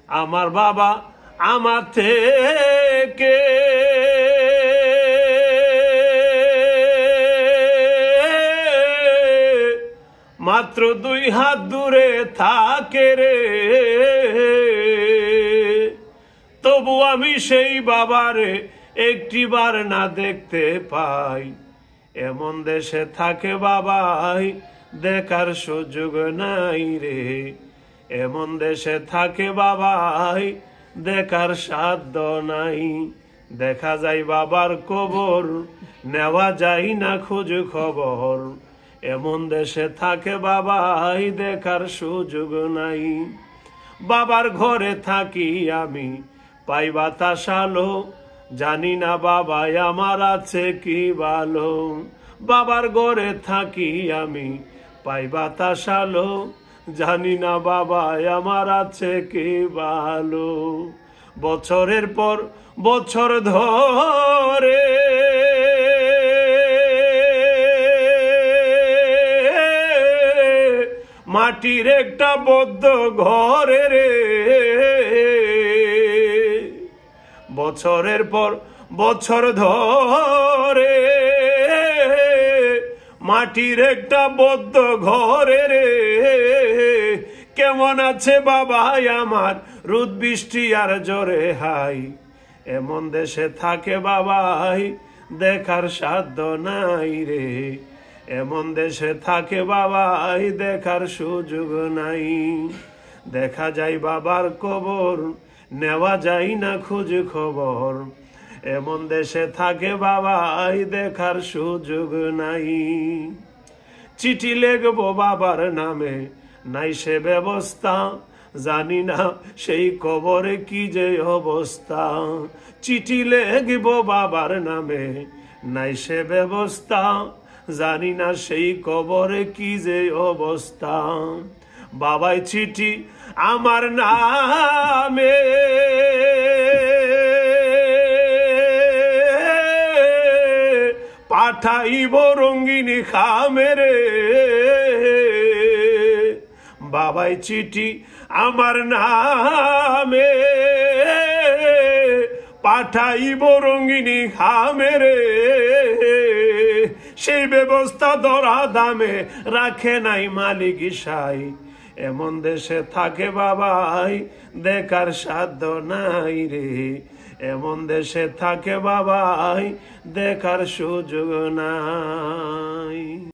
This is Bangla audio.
আমার বাবা আমার থেকে মাত্র 2 হাত দূরে থাকে রে, তবু আমি সেই বাবারে একটিবার না দেখতে পাই। এমন দেশে থাকে বাবাই দেখার সুযোগ নাই রে, এমন দেশে থাকে বাবাই দেখার সাধ্য নাই। দেখা যায় বাবার কবর, নেওয়া যায় না খোঁজ খবর। এমন দেশে থাকে বাবাই দেখার সুযোগ নাই। বাবার ঘরে থাকি আমি পাই বাতাস আলো, জানি না বাবাই আমার আছে কি ভালো। বাবার ঘরে থাকি আমি পাই বাতাস আলো, জানি না বাবাই আমার আছে কি ভালো। বছরের পর বছর ধরে মাটির একটা বদ্ধ ঘরে রে, বছরের পর বছর ধরে মাটির একটা বদ্ধ ঘরে রে। কেমন আছে বাবাই আমার রোদ বৃষ্টি আর জ্বরে হাই, এমন দেশে থাকে বাবাই দেখার সাধ্য নাই রে, এমন দেশে থাকে বাবাই দেখার সুযোগ নাই। দেখা যায় বাবার কবর, নেওয়া যায় না খোঁজ খবর। এমন দেশে থাকে বাবাই দেখার সুযোগ নাই। চিঠি লিখবো বাবার নামে নাই সে ব্যবস্থা, জানি না সেই কবরে কি যে অবস্থা। চিঠি লিখবো বাবার নামে নাই সে ব্যবস্থা, জানি না সেই কবরে কি যে অবস্থা। বাবাই চিঠি আমার নামে পাঠাইব রঙ্গিনী খামে রে, বাবাই চিঠি আমার নামে পাঠাইব রঙ্গিনী খামে রে। সেই ব্যবস্থা ধরা দামে রাখে নাই মালিক সাই, এমন দেশে থাকে বাবাই দেখার সাধ্য নাই রে, এমন দেশে থাকে বাবাই দেখার সুযোগ নাই।